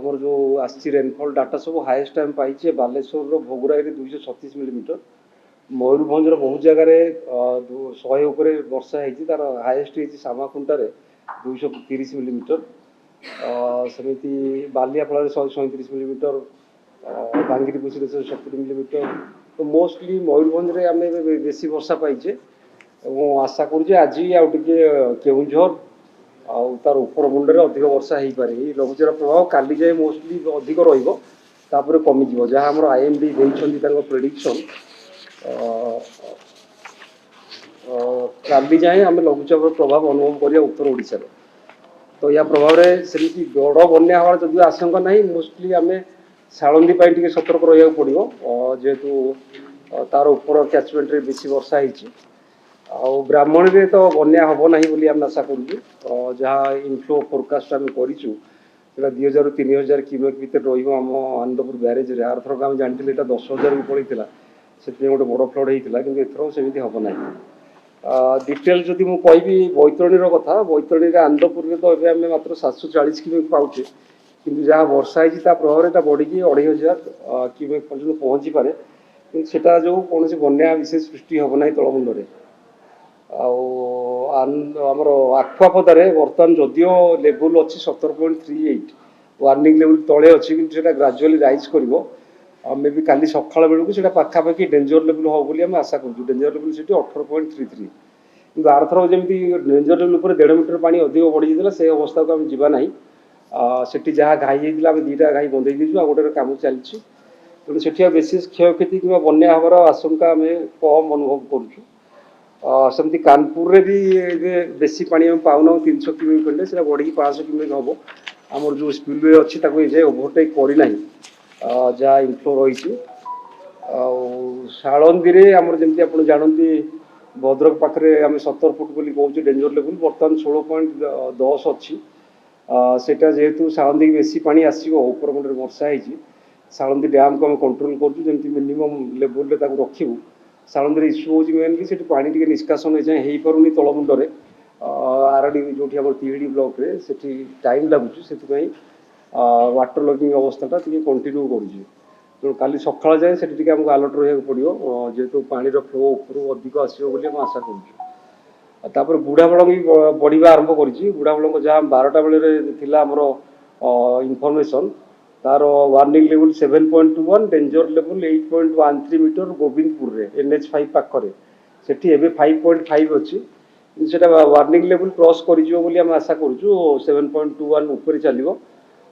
आमर जो आसी रेनफॉल डाटा सब हाईएस्ट टाइम पाइचे बालेश्वर भोगुराई 236 मिलीमीटर मयूरभंज बहुत जगार 100 उपर वर्षा होती तार हाईएस्ट होती सामाखुंटारे 230 मिलीमीटर सेमती बालियापड़ा 137 मिलीमीटर बांगिरीपुसी 170 मिलीमीटर तो मोस्टली मयूरभंज आम बेसी वर्षा पाइचे और आशा करुचे आज आउ केउझर आउ तार उपर मुंडे अधिक वर्षा हो पारे लघुचाप प्रभाव काली जाए मोस्टली अधिक रही कमिज जहाँ आम IMD प्रेडिक्शन काली जाए आम लघुचाप प्रभाव अनुभव करिया उत्तर ओडिशा तो या प्रभाव से बड़ बन्या हमार जदि आशंका ना मोस्टली आम सालंदी टे सतर्क रहा पड़ो जेहेतु तार उपर कैचमेंट बेसी वर्षा होती आउ ब्राह्मण में तो बन्या हम ना बोली आम आशा करूँ जहाँ इनफ्लो फोरकास्ट आम करूँ 2000 ରୁ 3000 क्यूमेक भितर रम आनंदपुर ब्यारेज आरथरक आम जानी 10,000 भी पड़ता से गोटे बड़ फ्लड होता कि एथर सेमती हम ना डिटेल जदि मुझे बैतरणी कथा बैतरणी आनंदपुर में तो ये आम मात्र 740 क्यूमेक पाचे कि जहाँ वर्षा होता प्रभाव बढ़ी 2500 क्यूमेक पर्यटन पहुँची पारे कि जो कौन बन्या विशेष सृष्टि हम ना तलमुंडे आमर आखुआपदार बर्तमान जदियो लेवल अच्छी 17.38 वार्निंग लेवल तले अच्छी कि ग्राजुअली राइज कर मे भी काली सकाल बेलू पाखापाखि डेंजर लेवल हम बोली आशा करूँ डेंजर लेवल से 18.33 कि आरथर जमी डेंजर लेवल पर 1.5 मीटर पानी अधिक बढ़ी जाता से अवस्था को आम जाना से जहाँ घाई होता आम 2टा घाई बंदे दीजिए आ गोटे कम चलती तेणु से विशेष क्षयक्षति कि बन्या हमार आशंका आम कम अनुभव करुँ सेमती कानपुर रे भी बेसी पानी हम पाऊना 300 क्यूमेक खंडे से बढ़ी 500 क्यूमेक हम आमर जो स्पिलवे अच्छी जाए ओभरटेक करना जहाँ इनफ्लो रही सालंदी आमर जमी आप जानते भद्रक पाखे आम 70 फुट बोली कहूँ डेंजर लेवल बर्तमान 16.10 अच्छी सेटा जेहेतु सालंदी बेसी पानी आसो उपर मुंडे वर्षा होती सालंदी डैम को आम कंट्रोल करमी मिनिमम लेवल रखू सालंदी इश्यू हो मेन कि पानी टी निष्कासन हो पारे तलमुंडे आरडी जो तिहिड़ी ब्लॉक रे से टाइम लगुच से वाटर लगिंग अवस्था कंटिन्यू करुचे तेणु काली सकाल जाए से आमको अलर्ट रहा पड़ो जेहेतु पानी फ्लो ऊपर अधिक आसो आशा करूँ बुढ़ाबड़ भी बढ़ा आरंभ कर बुढ़ाबड़ जहाँ 12टा बेले आमर इनफर्मेशन तार warning level 7.21 danger level 8.13 metre Govindpur रे NH5 पाखरे सेठी एबे 5.5 अच्छी से वार्निंग लेवल क्रॉस कर आशा करूँ 7.21 ऊपर चलो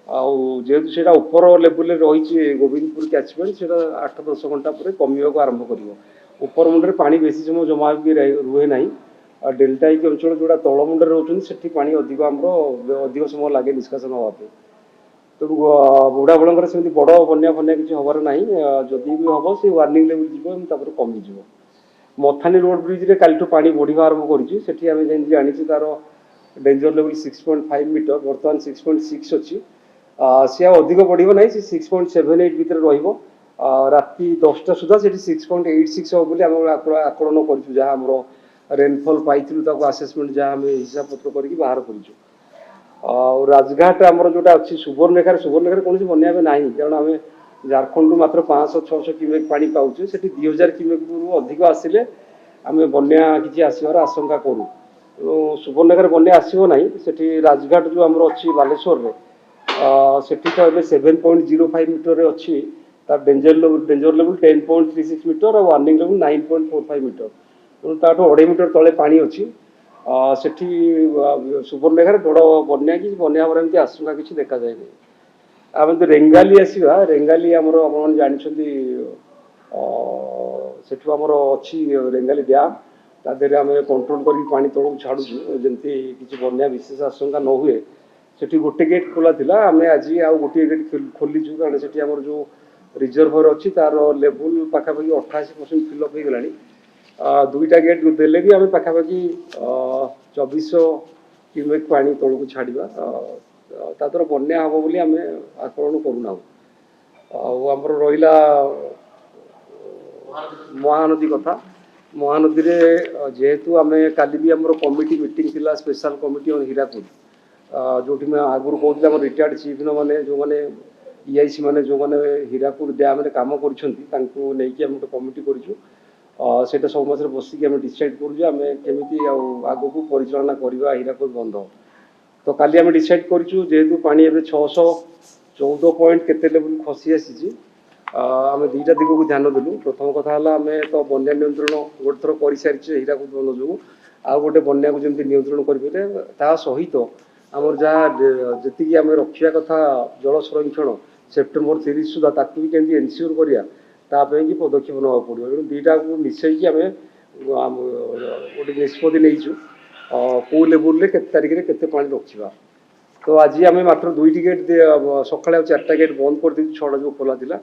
जेहेतु से ऊपर लेवल रही गोविंदपुर कैचमेंट से 8-10 घंटा पर कमिया आरंभ कर ऊपर मुंडे पानी बेसी समय जमा भी रुहे ना डेल्टाइक अंचल जोड़ा तल मुंडे रोचे से पानी अधिक आमर अधिक समय लगे निष्कासन हाँपे तेणु बुढ़ाबड़ से बड़ बन्या फन्या किसी हबार ना जदि भी हम से वार्निंग लेवल जीव कमिज मथानी रोड ब्रिज रे काली पानी बढ़ा आरंभ कर जानी तार डेंजर लेवल 6.5 मीटर बर्तमान 6.6 अच्छी सी अधिक बढ़ ना 6.78 भितर राति 10टा सुधा से 6.86 हम बोली आकलन कर जहाँ आम रेनफॉल पाई आसेसमेंट जहाँ आम हिसाब पत्र करके बाहर करूँ राजघाट आमर जोटा अच्छी सुवर्णरेखा कौन बन्या ना कारण आम झारखंड मात्र 500-600 क्यूमेक पानी पाचे से 2000 क्यूमेक अधिक आसिले आम बन्या किसी आसबार आशंका करूँ सुवर्णरेखा बन्या आसो ना से राजघाट जो आमर अच्छी बालेश्वर में से तो 7.05 मीटर अच्छी तार डेंजर लेवल 10.36 मीटर और वार्निंग लेवल 9.45 मीटर तेणु ताठू 2.5 मीटर तले पानी अच्छी सेठी सुवर्णरेखार बड़ बन्या कि बन्या हमारे एमती आशंका किसी देखा जाए ना आम तो रेंगाली आसवा रेंगाली आमर आप जानते सेठू आमर अच्छी रेंगाली डैम तादेह आम कंट्रोल कर पानी तौक छाड़ू जमी किसी बन्या विशेष आशंका न हुए सेठी गोटे गेट खोला था आम आज आउ गोटे गेट खोलीचु कारण से जो रिजर्भर अच्छी तार लेवल पाखापाखि 88% फिलअप हो गलानी 2टा गेट देले भी आम पाखापाखि 2400 क्यूमेक पानी तौक छाड़ा ताद्वारा बन्या हम बोली आम आकलन करूना आमर रहा महानदी कथा महानदी रे जेहेतु आम काली भी आमर कमिटी मीटिंग थिला स्पेशल कमिटी ऑन हीराकुद जो आगुरी कहते रिटायर्ड चिफ मैंने जो मैंने ईआईसी मैंने जो मैंने हीराकुद डैम काम करके गोटे कमिटी कर समस्त बसिक डिसाइड करुँ आग को परिचालना करवा हीराकुद बंध तो काली आम डिसाइड करूँ जेहेतु पानी एवं 614 पॉइंट केते लेवल खसी आसी आम दुईटा दिग को ध्यान देलु प्रथम कथा आम तो बन्या नियंत्रण गोटे थर कर सारी हीराकुद बंध जो आ गोटे बन्या को जमी नियंत्रण करेंगे ता सहित आमर जहाँ जी आम रखा कथा जल संरक्षण सेप्टेम्बर 30 सुधा ताकू भी केमती एनश्योर करा कि पदक्षेप ना पड़ो तेणु दुईटा को मिसईकि आम गोटे निष्पत्ति नहीं कौ लेवल के तारिख में केते पानी रखा तो आज आम मात्र 2टी गेट सका 4टा गेट बंद कर दी 6टा जो खोला था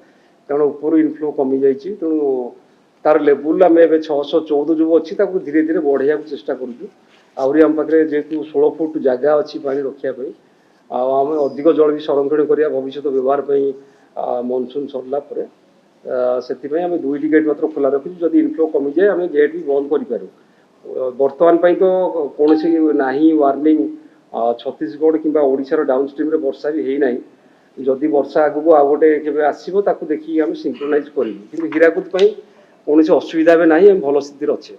कारण ऊपर इनफ्लो कमी जाइए तेणु तार लेवल आम 614 जो अच्छी धीरे धीरे बढ़ाया चेष्टा करूँ आहरी आम पाखे जेहतु 16 फुट जगह अच्छी पानी रखापी आम अधिक जल भी संरक्षण करवा भविष्य व्यवहार मनसून सरला से आम 2टी गेट मात्र खोला रखी जब इनफ्लो कमी जाए आम गेट भी बंद करूँ बर्तमान तो कौन ना वार्निंग छत्तीसगढ़ कि ओडार डाउनस्ट्रीम वर्षा भी है जदि वर्षा आग को आ गए आसो देखिए आम सिंक्रोनाइज करूँ कि हीराकुद कौन असुविधा भी ना भल स्थिति अच्छे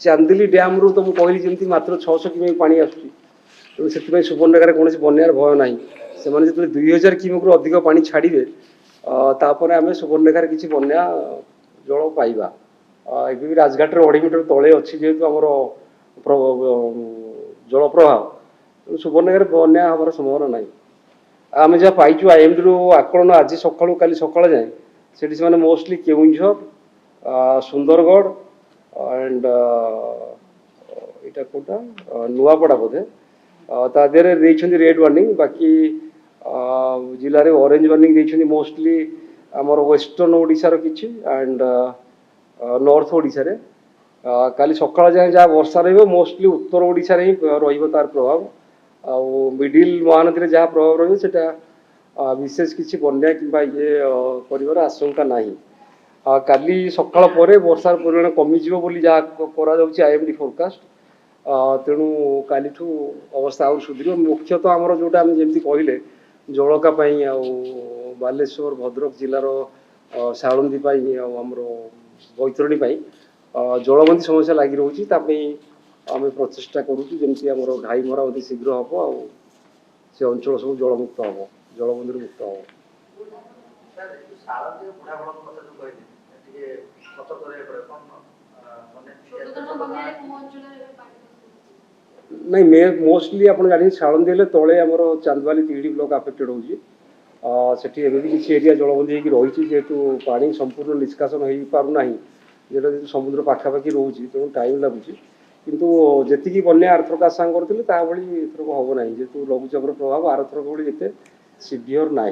चांदिली डैम रू तो मुझे कहली जमी मात्र 600 किमी पानी आसुँच सुवर्णरेखार कौन बनार भय ना से जो 2000 किमी रू अधिक पानी छाड़े तापर आम सुवर्णरेखार किसी बन्या जल पाइबा एवं राजघाट 2.5 मीटर तले अच्छी जेहेतु आमर जल प्रवाह सुवर्णरेखार बन्या हमार संभावना ना आम जहाँ पाइचु आईएमडी रू आकलन आज सका काली सका जाए से मोस्टली केउंझर सुंदरगढ़ एंड इटा कोटा नुआपड़ा बोधे तादेह रेड वार्निंग बाकी जिले में ऑरेंज वार्निंग देइछन्ति मोस्टली आमर वेस्टर्न ओडिशा रो किछि एंड नॉर्थ ओडिशा रे काली सकाळ जाए जहाँ वर्षा रहिबो मोस्टली उत्तर ओडिशा रे ही रहिबो तार प्रभाव आ मिडिल महानदी रे जहाँ प्रभाव रहिबो सेटा विशेष किछि बन्या किंबा ये करिवार आशंका नाही काली सकाळ परे वर्षार परिमाण कमिଯିବ ବୋଲି ଯାହା କରାଯାଉଛି आईएमडी फोरकास्ट तेणु काली अवस्था आउट सुधर मुख्यतः आमर जोटा आम जमी कहले जलका बालेश्वर भद्रक जिलार शालंदी आमर बैतरणी जलबंदी समस्या लगी रोचे आम प्रचेषा करुँ आमर घाई मरा शीघ्र हम आ से अंचल सब जलमुक्त हम जलबंदी मुक्त हम नहीं मोस्टली आप जानी शालंदी तले आमर चांदवाली तिहिड़ी ब्लॉक अफेक्टेड होती किसी एरिया जलबंदी रही जेहेतु पानी संपूर्ण निष्कासन हो पारना जेटा समुद्र पाखापाखि रोचे तेणु टाइम लगुच किंतु जी बन्या आरथरक आशा करें एथरक हम ना जेहेतु लघुचापर प्रभाव आरथरक भाई ये सीवियर ना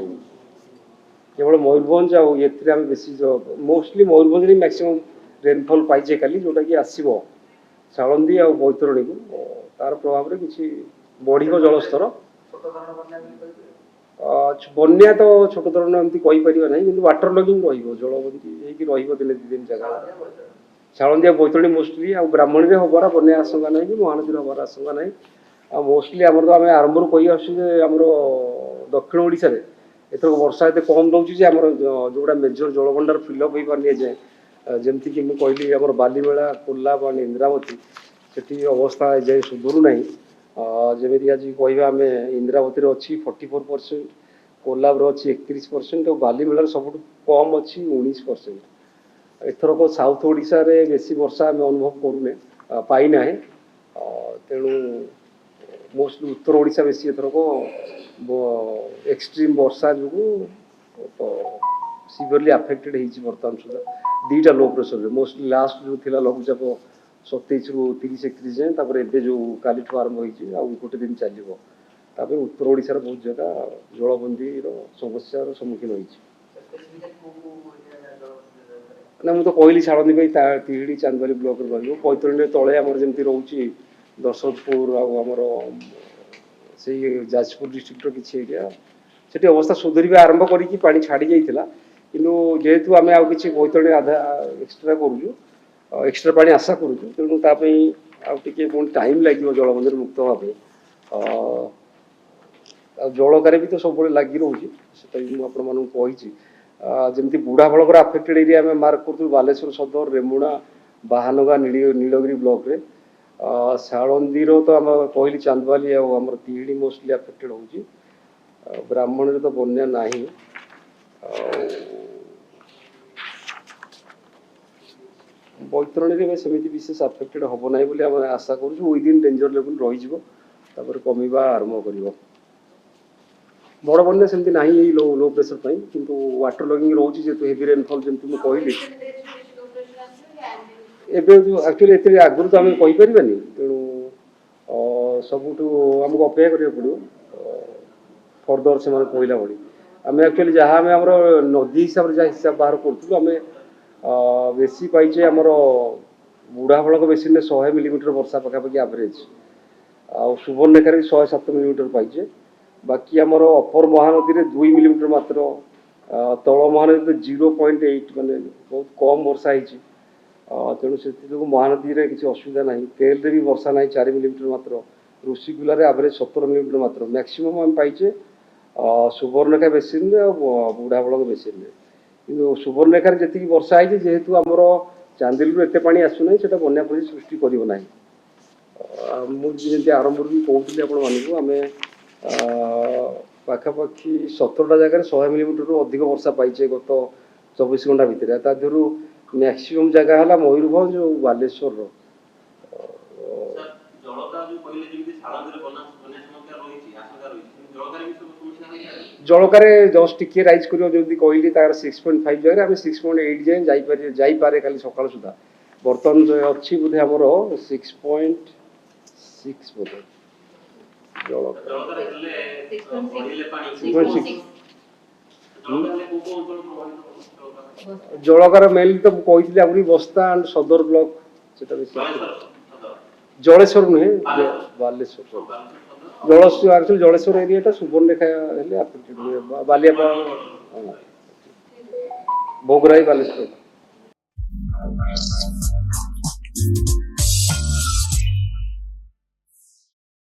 केवल मयूरभंज आम बेसी मोस्टली मयूरभंज मैक्सिमम रेनफॉल पाइचे काली जोटा कि आसो शालंदी आ बैतरणी को तार प्रभाव में किसी बढ़ जलस्तर बन्या तो छोट धरण एमती कहीपर ना कि वाटर लगिंग रलबंदी दिन 2 दिन जगह शालंदी बैतरणी मोस्टली आ ब्राह्मणी में हबार बन्या आशंका ना कि महानदी हबार आशंका ना आ मोस्टली आम तो आम आरंभ कही आसर दक्षिण ओडिशा रे एथर वर्षा एत कम रोचे आम जोड़ा मेजर जलभंडार फिलअप हो पारे जाए जमती कि मुझे कहली आम बालीमेला कोल्लाब और इंद्रावती से अवस्था जाए सुधरू ना जमी आज कह आम इंद्रावती अच्छी 44%, कोल्लाब अच्छी 31% और बालीमेलार सब कम अच्छी 19%। एथरक साउथ ओडिशा रे बेसी वर्षा आम अनुभव करूने पाईना तेणु मोस्टली उत्तर ओडिशा बेसी एथरक एक्सट्रीम वर्षा जो सीवियरली अफेक्टेड होती बर्तमान सुधा 2टा लो प्रेसर मोस्टली लास्ट जो थिला लघुचाप 27 ରୁ 30-31 जाए तापर एबे जो काली आरंभ होती गोटे दिन चलो उत्तर ओडिशार बहुत जगह जलबंदी समस्यार सम्मुखीन होती ना मुझे तो कहली शालंदी तिहिड़ी चांदवाली ब्लॉक बैतरणी तले आमर जमी रोचे दशरथपुर आमर से जाजपुर डिस्ट्रिक्टर किसी एरिया से अवस्था सुधरवा आरंभ करी छाड़ी जाइला किंतु जेहेतु आम आ कि बैतरणी आधा एक्सट्रा करूँ एक्स्ट्रा पानी आशा करूँ तेणु आउटे पुणी टाइम लगे जलबंधर मुक्त हाँ जलकार भी तो सब लगी रोचे मुझे जमी बुढ़ा बड़कर आफेक्टेड एरिया आम मार्क करूँ बालेश्वर सदर रेमुणा बाहानगा नीलगिरी ब्लॉक रे शालंदीर तो आम कहली चांदवाली आम तिहिड़ी मोस्टली आफेक्टेड हो ब्राह्मण तो बन्या ना बैतरणी में सेमती विशेष आफेक्टेड हम ना बोली आम आशा करूँ विदिन डेंजर लेवल रही कमिवा आरंभ कर बड़ बन्या सेमती ना लो लो प्रेशर किंतु वाटर लगिंग रोचे जेहतु हेवी रेनफॉल जमी मुझे कहली एक्चुअली एते आगुरी तो आम कहीपर तेणु सबुठ आमको अपेक्षा करा पड़ो फर्दर से कहला भाई आम एक्चुअली जहाँ आम नदी हिसाब से जहाँ हिसाब बाहर करूँ आम बेसी पाइचे आमर बुढ़ा बड़क बेसिन 100 मिलीमीटर वर्षा पखापाखि एवरेज आ सुवर्णरेखार 107 मिलीमीटर पाइचे बाकी आमर अपर महानदी में 2 मिलीमीटर मात्र तल महानदी 0.8 माने बहुत कम वर्षा होती तेणु से महानदी में किसी असुविधा ना तेल भी वर्षा ना 4 मिलीमीटर मात्र ऋषिकुलार एवरेज 17 मिलीमीटर मात्र मैक्सिमम आम पाइचे सुवर्णरेखा बेसिन बुढ़ा बड़क बेसिन कि सुवर्णरेखार जी वर्षा है जेहेतु आमर चांदिलू एत पानी आसुना से बन्या परिस्थिति सृष्टि करना मुझे आरंभ भी कहती आम पाखापाखि 17टा जगह 100 मिलीमीटर अधिक वर्षा पाइचे गत 24 घंटा भितर तादू मैक्सिमम जगह है मयूरभंज और बालेश्वर जलकार जस्ट टिके रईज कर कहली 6.5 जगह आम 6.8 जाए जापे खाली सकाल सुधा बर्तमान अच्छी बोधे आमर 6.6 बोधे जलकार मेनली तो कही आगुरी बस्ता एंड सदर ब्लॉक जलेश्वर नुहे Baleshwar Jaleshwar actually Jaleshwar area Subarnarekha affected हुए बालियापा भोगराई बालेश्वर।